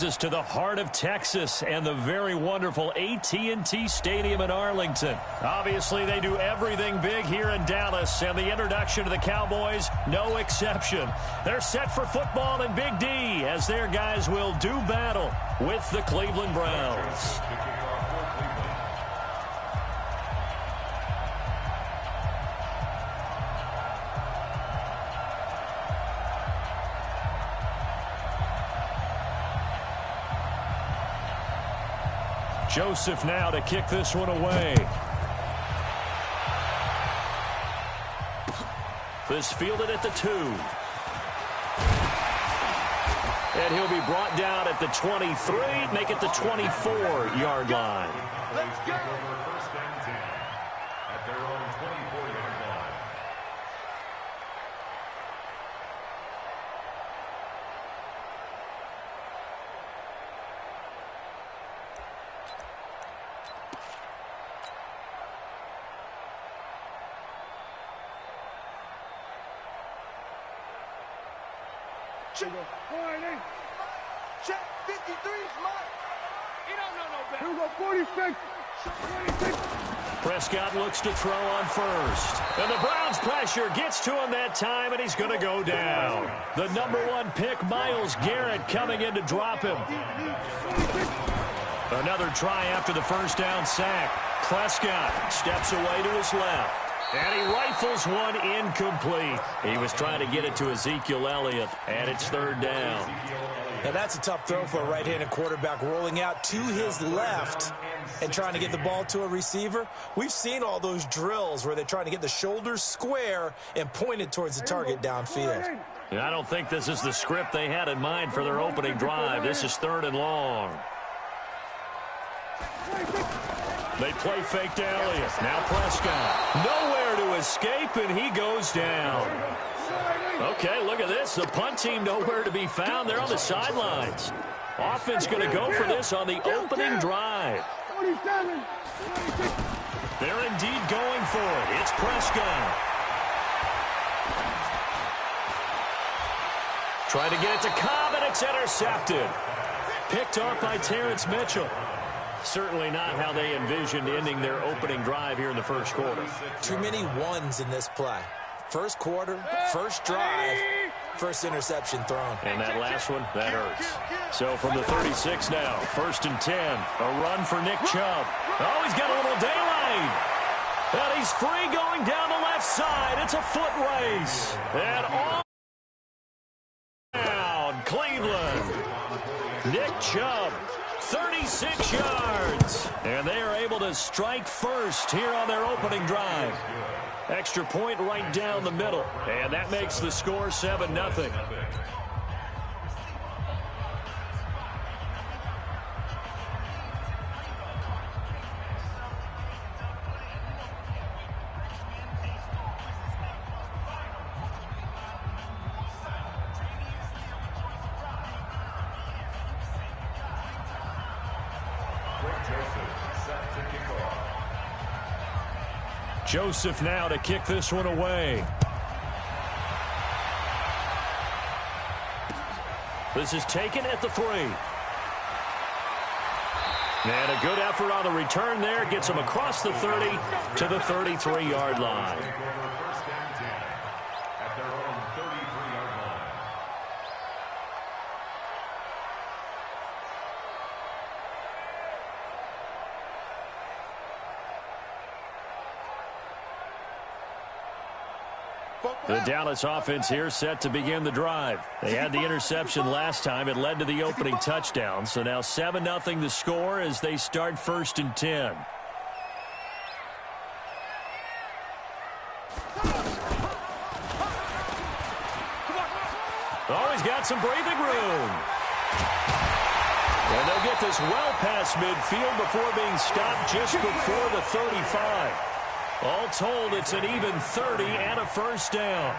To the heart of Texas and the very wonderful AT&T Stadium in Arlington. Obviously, they do everything big here in Dallas, and the introduction to the Cowboys, no exception. They're set for football in Big D as their guys will do battle with the Cleveland Browns. Joseph now to kick this one away. This fielded at the 2. And he'll be brought down at the 23, make it the 24-yard line. Let's go. First and 10 at their own 24-yard line. Check 53 is mine. He don't know no better. Here we go, 46. Prescott looks to throw on first. And the Browns pressure gets to him that time, and he's going to go down. The #1 pick, Myles Garrett, coming in to drop him. Another try after the first down sack. Prescott steps away to his left. And he rifles one incomplete. He was trying to get it to Ezekiel Elliott, and it's third down. Now that's a tough throw for a right-handed quarterback, rolling out to his left and trying to get the ball to a receiver. We've seen all those drills where they're trying to get the shoulders square and point it towards the target downfield. And I don't think this is the script they had in mind for their opening drive. This is 3rd and long. They play fake to Elliott. Now Prescott. Nowhere to escape, and he goes down. Okay, look at this. The punt team nowhere to be found. They're on the sidelines. Offense going to go for this on the opening drive. They're indeed going for it. It's Prescott. Trying to get it to Cobb, and it's intercepted. Picked off by Terrence Mitchell. Certainly not how they envisioned ending their opening drive here in the first quarter. Too many ones in this play. First quarter, first drive, first interception thrown. And that last one, that hurts. So from the 36 now, 1st and 10. A run for Nick Chubb. Oh, he's got a little daylight. And he's free going down the left side. It's a foot race. And on down, Cleveland. Nick Chubb. 36 yards. And they are able to strike first here on their opening drive. Extra point right down the middle. And that makes the score 7-0. Joseph now to kick this one away. This is taken at the 3. And a good effort on the return there. Gets him across the 30 to the 33-yard line. The Dallas offense here set to begin the drive. They had the interception last time. It led to the opening touchdown. So now 7-0 the score as they start 1st and 10. Oh, he's got some breathing room. And they'll get this well past midfield before being stopped just before the 35. All told, it's an even 30 and a first down.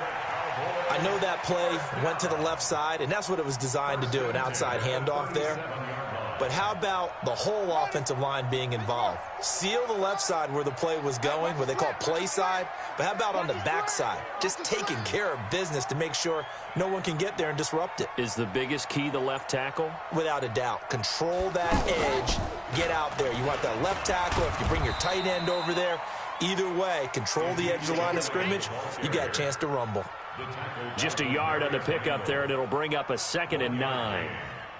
I know that play went to the left side, and that's what it was designed to do, an outside handoff there. But how about the whole offensive line being involved? Seal the left side where the play was going, what they call play side. But how about on the back side? Just taking care of business to make sure no one can get there and disrupt it. Is the biggest key the left tackle? Without a doubt. Control that edge. Get out there. You want that left tackle. If you bring your tight end over there, either way, control the edge of the line of scrimmage, you got a chance to rumble. Just a yard on the pickup there, and it'll bring up a 2nd and 9.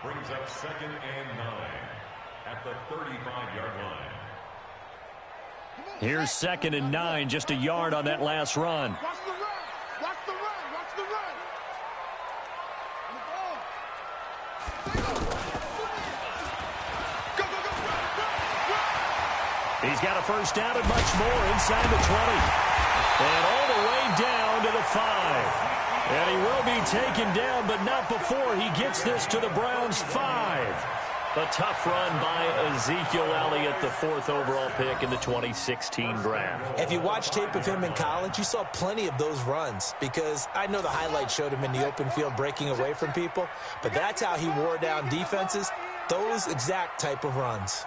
Brings up 2nd and 9 at the 35-yard line. Here's 2nd and 9, just a yard on that last run. Watch the run. Watch the run. Watch the run. Go, go, go. Run. He's got a first down and much more inside the 20. And all the way down to the 5. And he will be taken down, but not before he gets this to the Browns' 5. A tough run by Ezekiel Elliott, the 4th overall pick in the 2016 draft. If you watch tape of him in college, you saw plenty of those runs because I know the highlights showed him in the open field breaking away from people, but that's how he wore down defenses, those exact type of runs.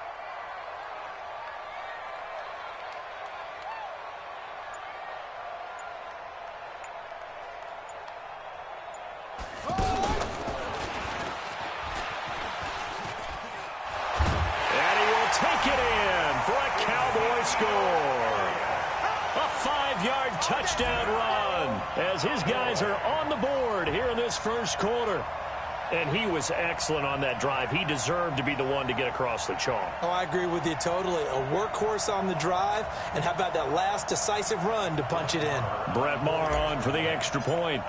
Take it in for a Cowboy score. A 5-yard touchdown run as his guys are on the board here in this first quarter. And he was excellent on that drive. He deserved to be the one to get across the chalk. Oh, I agree with you totally. A workhorse on the drive. And how about that last decisive run to punch it in? Brett Maher on for the extra point.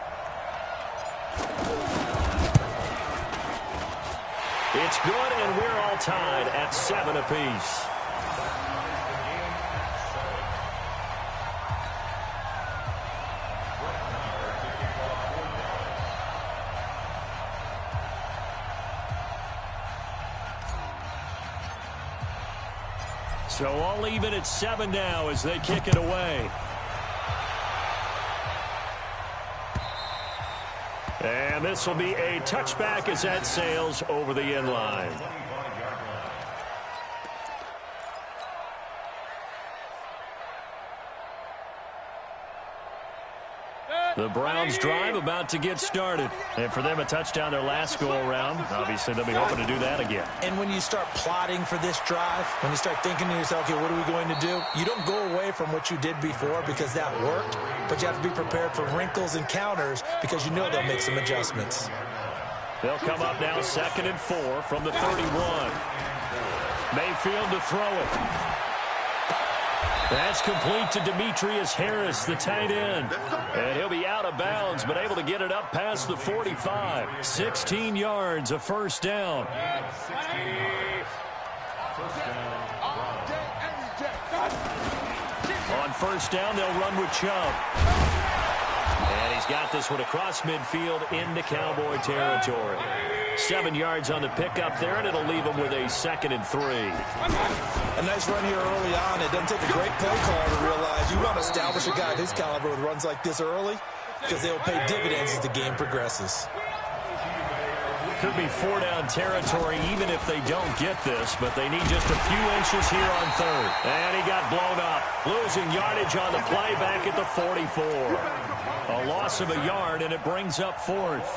It's good, and we're all tied at 7 apiece. So all even at 7 now as they kick it away. And this will be a touchback as that sails over the end line. The Browns drive about to get started. And for them, a touchdown their last go-around. Obviously, they'll be hoping to do that again. And when you start plotting for this drive, when you start thinking to yourself, okay, what are we going to do? You don't go away from what you did before because that worked, but you have to be prepared for wrinkles and counters because you know they'll make some adjustments. They'll come up now 2nd and 4 from the 31. Mayfield to throw it. That's complete to Demetrius Harris, the tight end. And he'll be out of bounds, but able to get it up past the 45. 16 yards, a first down. On first down, they'll run with Chubb. And he's got this one across midfield into Cowboy territory. 7 yards on the pickup there, and it'll leave him with a 2nd and 3. A nice run here early on. It doesn't take a great play call to realize you want to establish a guy of his caliber with runs like this early because they'll pay dividends as the game progresses. Could be 4-down territory even if they don't get this, but they need just a few inches here on 3rd. And he got blown up, losing yardage on the play back at the 44. A loss of a yard, and it brings up 4th.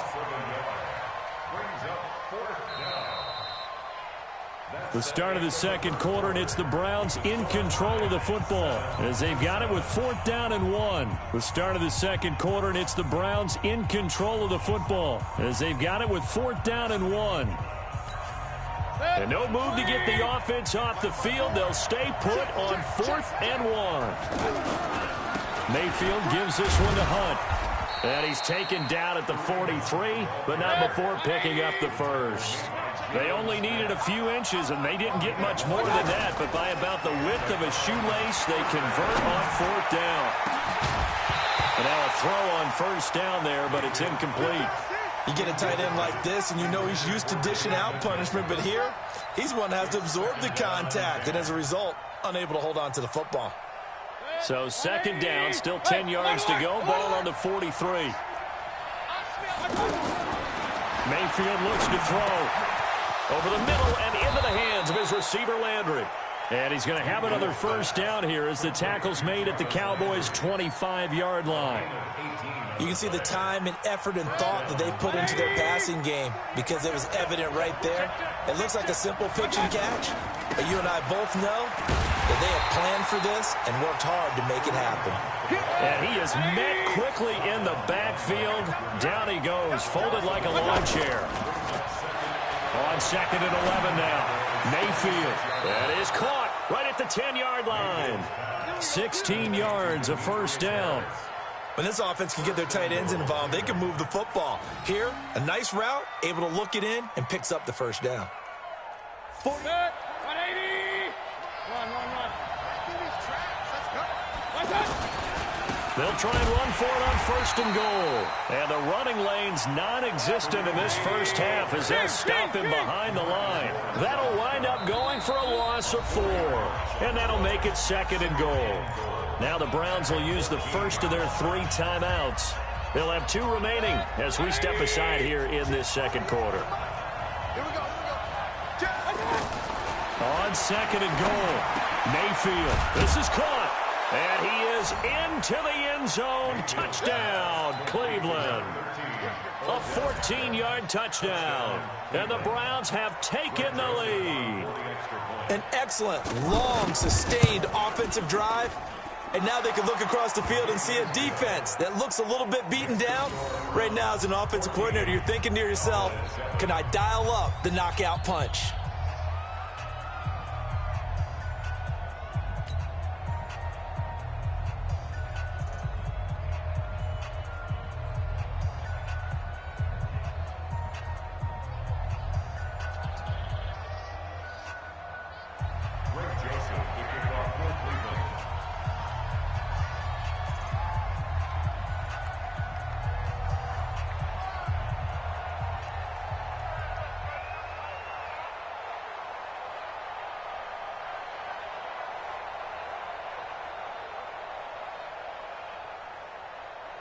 The start of the second quarter, and it's the Browns in control of the football as they've got it with 4th down and 1. The start of the second quarter, and it's the Browns in control of the football as they've got it with 4th down and 1. And no move to get the offense off the field. They'll stay put on 4th and 1. Mayfield gives this one to Hunt. And he's taken down at the 43, but not before picking up the first. They only needed a few inches, and they didn't get much more than that, but by about the width of a shoelace, they convert on 4th down. And now a throw on first down there, but it's incomplete. You get a tight end like this, and you know he's used to dishing out punishment, but here, he's one that has to absorb the contact, and as a result, unable to hold on to the football. So 2nd down, still 10 yards to go, ball on the 43. Mayfield looks to throw. Over the middle and into the hands of his receiver, Landry. And he's going to have another first down here as the tackle's made at the Cowboys' 25-yard line. You can see the time and effort and thought that they put into their passing game because it was evident right there. It looks like a simple pitch and catch, but you and I both know that they have planned for this and worked hard to make it happen. And he is met quickly in the backfield. Down he goes, folded like a lawn chair. On 2nd and 11 now. Mayfield. That is caught right at the 10-yard line. 16 yards, a first down. When this offense can get their tight ends involved, they can move the football. Here, a nice route, able to look it in, and picks up the first down. 180. Run. Through these traps. Let's go. Let's go. They'll try and run for it on 1st and goal. And the running lane's non-existent in this first half as they'll stop him behind the line. That'll wind up going for a loss of 4. And that'll make it 2nd and goal. Now the Browns will use the first of their 3 timeouts. They'll have 2 remaining as we step aside here in this second quarter. Here we go. On 2nd and goal, Mayfield. This is caught. And he is into the end zone. Touchdown, Cleveland. A 14-yard touchdown. And the Browns have taken the lead. An excellent, long, sustained offensive drive. And now they can look across the field and see a defense that looks a little bit beaten down. Right now, as an offensive coordinator, you're thinking to yourself, can I dial up the knockout punch?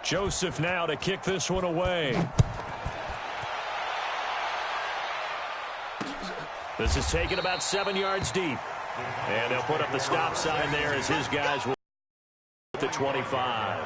Joseph now to kick this one away. This is taken about 7 yards deep. And they'll put up the stop sign there as his guys will at the 25.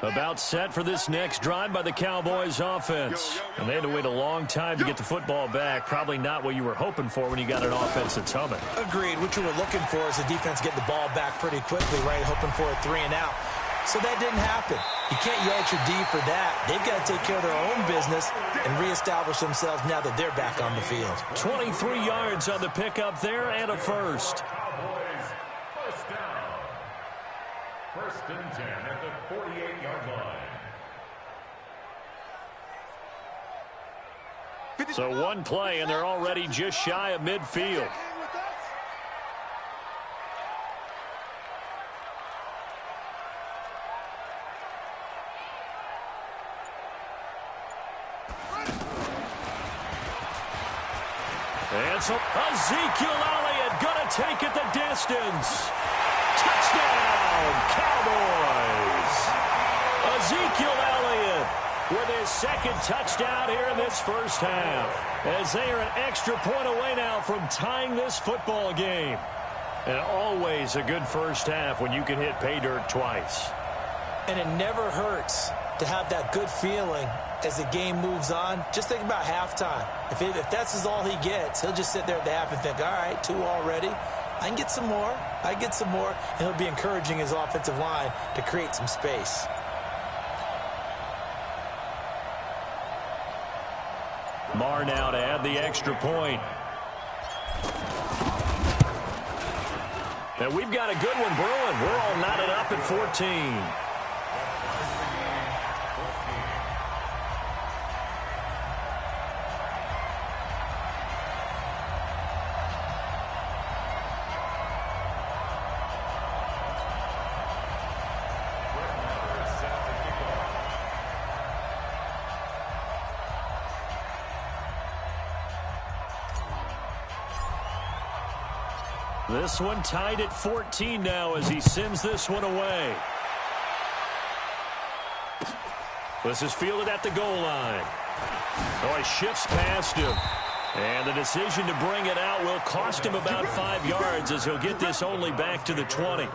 About set for this next drive by the Cowboys offense. And they had to wait a long time to get the football back. Probably not what you were hoping for when you got an offense that's humming. Agreed. What you were looking for is the defense getting the ball back pretty quickly, right? Hoping for a 3 and out. So that didn't happen. You can't yell at your D for that. They've got to take care of their own business and reestablish themselves now that they're back on the field. 23 yards on the pickup there and a first. Cowboys, first down. 1st and 10 at the 48-yard line. So one play, and they're already just shy of midfield. And so Ezekiel Elliott going to take it the distance. Touchdown, Cowboys. Ezekiel Elliott with his 2nd touchdown here in this first half. As they are an extra point away now from tying this football game. And always a good first half when you can hit pay dirt twice. And it never hurts to have that good feeling as the game moves on. Just think about halftime. If that's all he gets, he'll just sit there at the half and think, all right, 2 already. I can get some more. And he'll be encouraging his offensive line to create some space. Marr now to add the extra point. And we've got a good one brewing. We're all knotted up at 14. This one tied at 14 now as he sends this one away. This is fielded at the goal line. Oh, he shifts past him. And the decision to bring it out will cost him about 5 yards as he'll get this only back to the 20.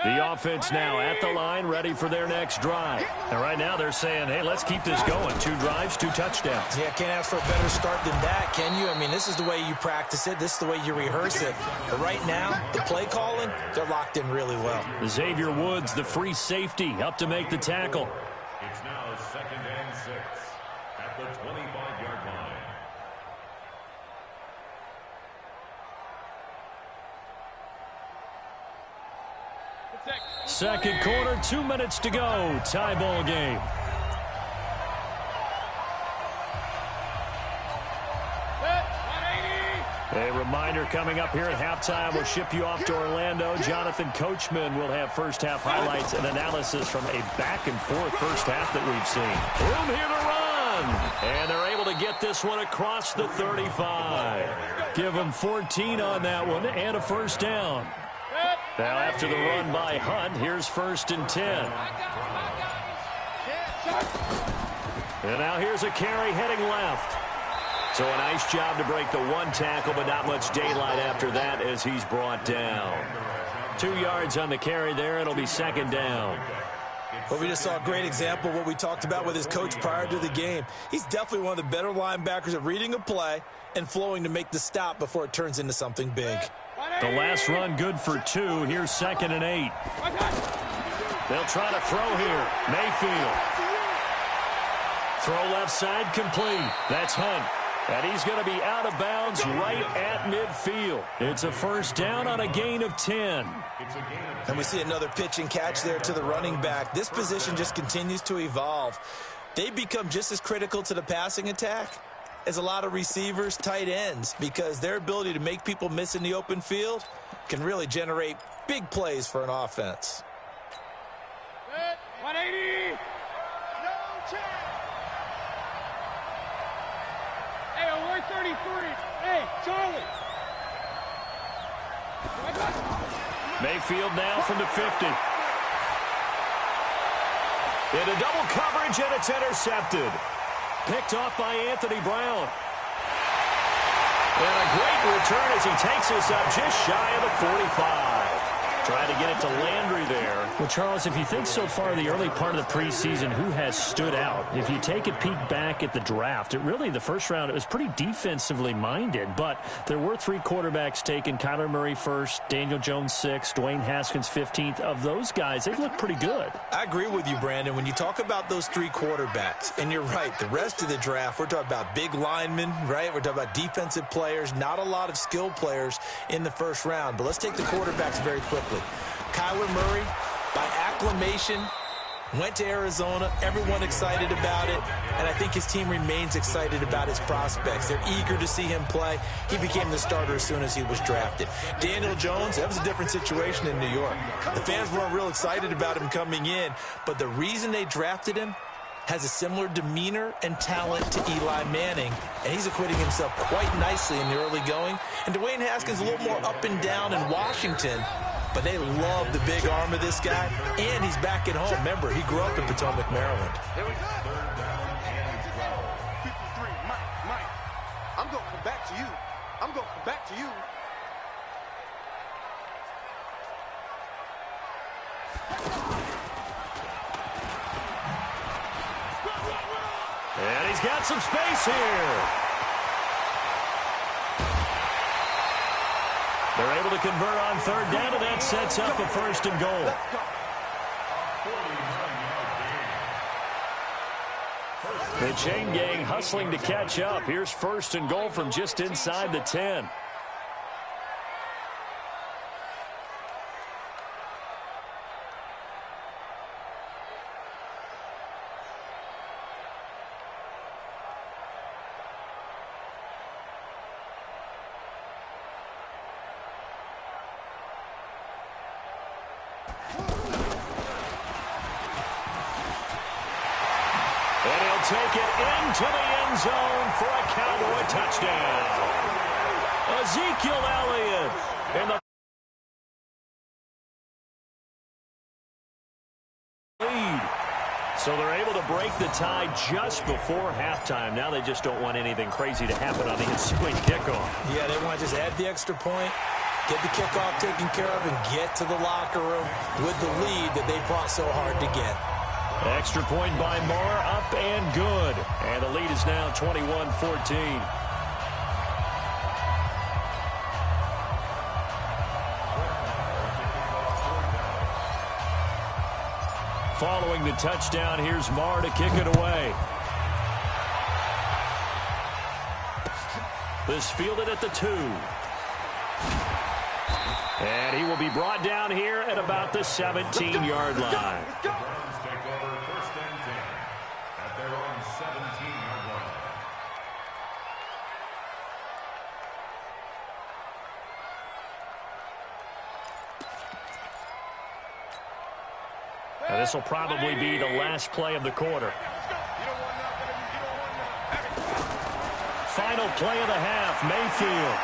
The offense now at the line, ready for their next drive. And right now they're saying, hey, let's keep this going. 2 drives, 2 touchdowns. Yeah, can't ask for a better start than that, can you? I mean, this is the way you practice it. This is the way you rehearse it. But right now, the play calling, they're locked in really well. Xavier Woods, the free safety, up to make the tackle. It's now 2nd and 6 at the 25-yard line. Second quarter, 2 minutes to go. Tie ball game. A reminder coming up here at halftime. We'll ship you off to Orlando. Jonathan Coachman will have first half highlights and analysis from a back-and-forth first half that we've seen. Room here to run. And they're able to get this one across the 35. Give them 14 on that one and a first down. Now after the run by Hunt, here's 1st and 10. And now here's a carry heading left. So a nice job to break the 1 tackle, but not much daylight after that as he's brought down. 2 yards on the carry there. It'll be 2nd down. Well, we just saw a great example of what we talked about with his coach prior to the game. He's definitely one of the better linebackers at reading a play and flowing to make the stop before it turns into something big. The last run good for 2. Here's 2nd and 8. They'll try to throw here. Mayfield. Throw left side complete. That's Hunt. And he's going to be out of bounds right at midfield. It's a first down on a gain of 10. And we see another pitch and catch there to the running back. This position just continues to evolve. They become just as critical to the passing attack as a lot of receivers, tight ends, because their ability to make people miss in the open field can really generate big plays for an offense. 180. No chance. Hey, we're 33. Hey, Charlie. Mayfield now from the 50. Into double coverage, and it's intercepted. Picked off by Anthony Brown. And a great return as he takes us up just shy of the 45. Trying to get it to Landry there. Well, Charles, if you think so far the early part of the preseason, who has stood out? If you take a peek back at the draft, the first round, it was pretty defensively minded, but there were 3 quarterbacks taken. Kyler Murray first, Daniel Jones 6th, Dwayne Haskins 15th. Of those guys, they've looked pretty good. I agree with you, Brandon. When you talk about those 3 quarterbacks, and you're right, the rest of the draft, we're talking about big linemen, right? We're talking about defensive players, not a lot of skilled players in the first round. But let's take the quarterbacks very quickly. Kyler Murray, by acclamation, went to Arizona. Everyone excited about it. And I think his team remains excited about his prospects. They're eager to see him play. He became the starter as soon as he was drafted. Daniel Jones, that was a different situation in New York. The fans weren't real excited about him coming in. But the reason they drafted him has a similar demeanor and talent to Eli Manning, and he's acquitting himself quite nicely in the early going. And Dwayne Haskins a little more up and down in Washington, but they love the big arm of this guy, and he's back at home. Remember, he grew up in Potomac, Maryland. 53, Mike, I'm going to come back to you. I'm going to come back to you. And he's got some space here. They're able to convert on 3rd down, and that sets up a 1st and goal. The chain gang hustling to catch up. Here's 1st and goal from just inside the 10. take it into the end zone for a Cowboy touchdown. Ezekiel Elliott in the lead. So they're able to break the tie just before halftime. Now they just don't want anything crazy to happen on the ensuing kickoff. Yeah, they want to just add the extra point, get the kickoff taken care of, and get to the locker room with the lead that they fought so hard to get. Extra point by Moore, up and good. And the lead is now 21-14. Following the touchdown, here's Marr to kick it away. This fielded at the 2. And he will be brought down here at about the 17-yard line. Browns take over first and 10 at their own 17-yard line. Now, this will probably be the last play of the quarter. Final play of the half, Mayfield.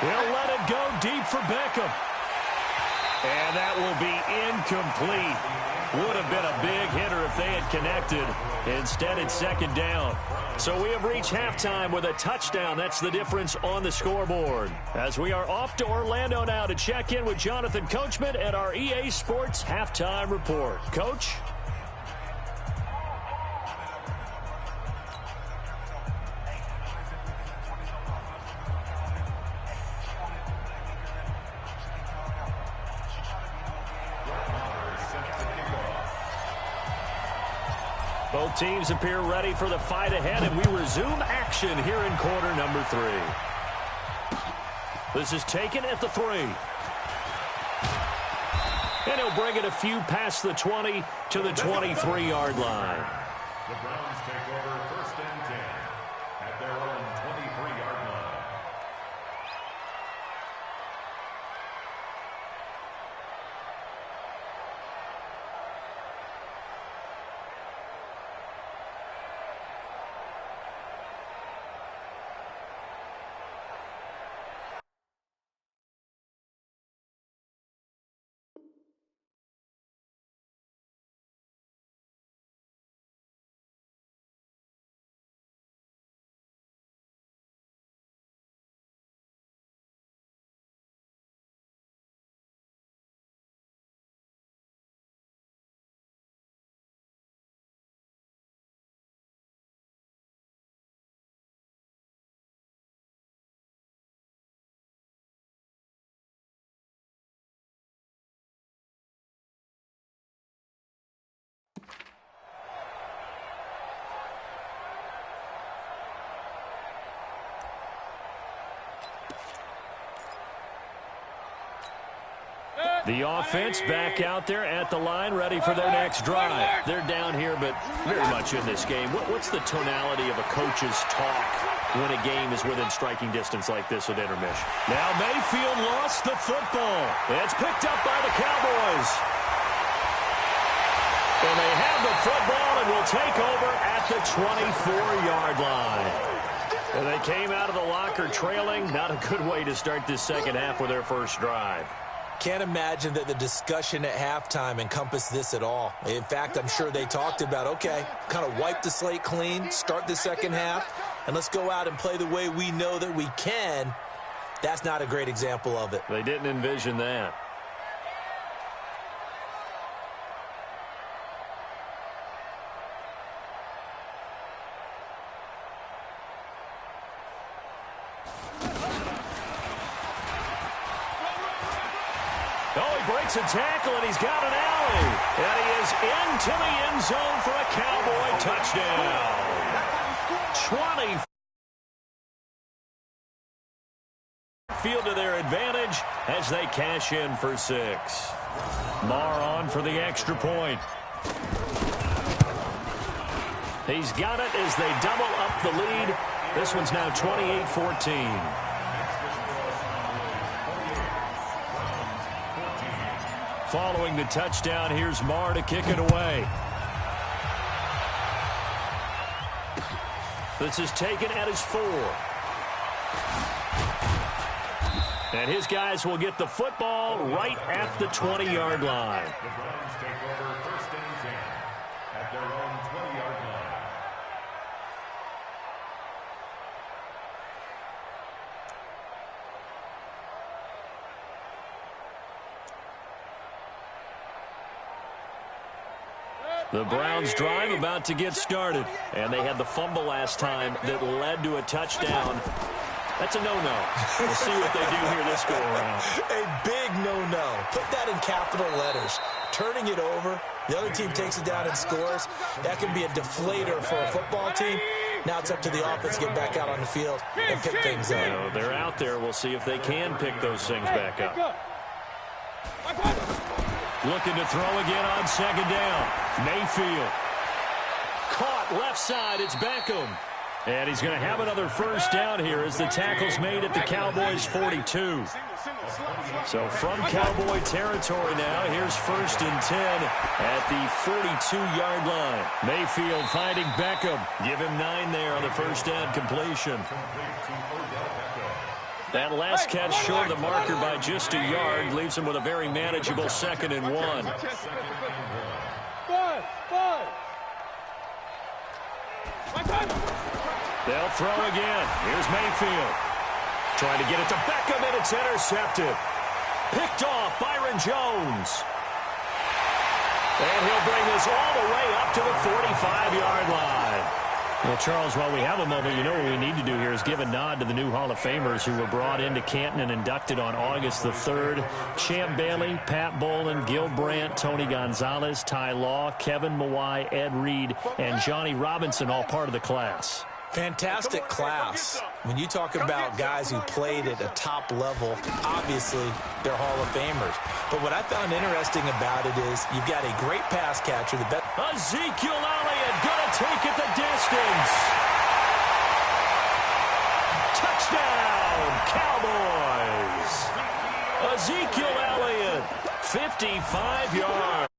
He'll let it go deep for Beckham. And that will be incomplete. Would have been a big hitter if they had connected. Instead, it's second down. So we have reached halftime with a touchdown. That's the difference on the scoreboard. As we are off to Orlando now to check in with Jonathan Coachman at our EA Sports Halftime Report. Coach? Both teams appear ready for the fight ahead, and we resume action here in quarter number 3. This is taken at the 3. And he'll bring it a few past the 20 to the 23-yard line. The Browns take over first and 10 at their own 23-yard line. The offense back out there at the line, ready for their next drive. They're down here, but very much in this game. What's the tonality of a coach's talk when a game is within striking distance like this at intermission? Now Mayfield lost the football. It's picked up by the Cowboys. And they have the football and will take over at the 24-yard line. And they came out of the locker trailing. Not a good way to start this second half with their first drive. Can't imagine that the discussion at halftime encompassed this at all. In fact, I'm sure they talked about, okay, kind of wipe the slate clean, start the second half, and let's go out and play the way we know that we can. That's not a great example of it. They didn't envision that. Breaks a tackle, and he's got an alley. And he is into the end zone for a Cowboy touchdown. 20. Field to their advantage as they cash in for 6. Marr on for the extra point. He's got it as they double up the lead. This one's now 28-14. Following the touchdown, here's Marr to kick it away. This is taken at his 4. And his guys will get the football right at the 20-yard line. The Browns take over 1st and 10 at their own 20-yard line. The Browns drive about to get started. And they had the fumble last time that led to a touchdown. That's a no-no. We'll see what they do here this go-around. A big no-no. Put that in capital letters. Turning it over, the other team takes it down and scores. That can be a deflator for a football team. Now it's up to the offense to get back out on the field and pick things up. So they're out there. We'll see if they can pick those things back up. Looking to throw again on 2nd down. Mayfield. Caught left side. It's Beckham. And he's going to have another 1st down here as the tackle's made at the Cowboys' 42. So from Cowboy territory now, here's 1st and 10 at the 42-yard line. Mayfield finding Beckham. Give him 9 there on the 1st down completion. That last catch short of the marker by just a yard leaves him with a very manageable 2nd and 1. They'll throw again. Here's Mayfield. Trying to get it to Beckham, and it's intercepted. Picked off Byron Jones. And he'll bring this all the way up to the 45-yard line. Well, Charles, while we have a moment, you know what we need to do here is give a nod to the new Hall of Famers who were brought into Canton and inducted on August the 3rd. Champ Bailey, Pat Bolin, Gil Brandt, Tony Gonzalez, Ty Law, Kevin Mawai, Ed Reed, and Johnny Robinson, all part of the class. Fantastic class. When you talk about guys who played at a top level, obviously they're Hall of Famers. But what I found interesting about it is you've got a great pass catcher. The best Ezekiel Elliott going to take it the distance. Touchdown, Cowboys. Ezekiel Elliott, 55 yards.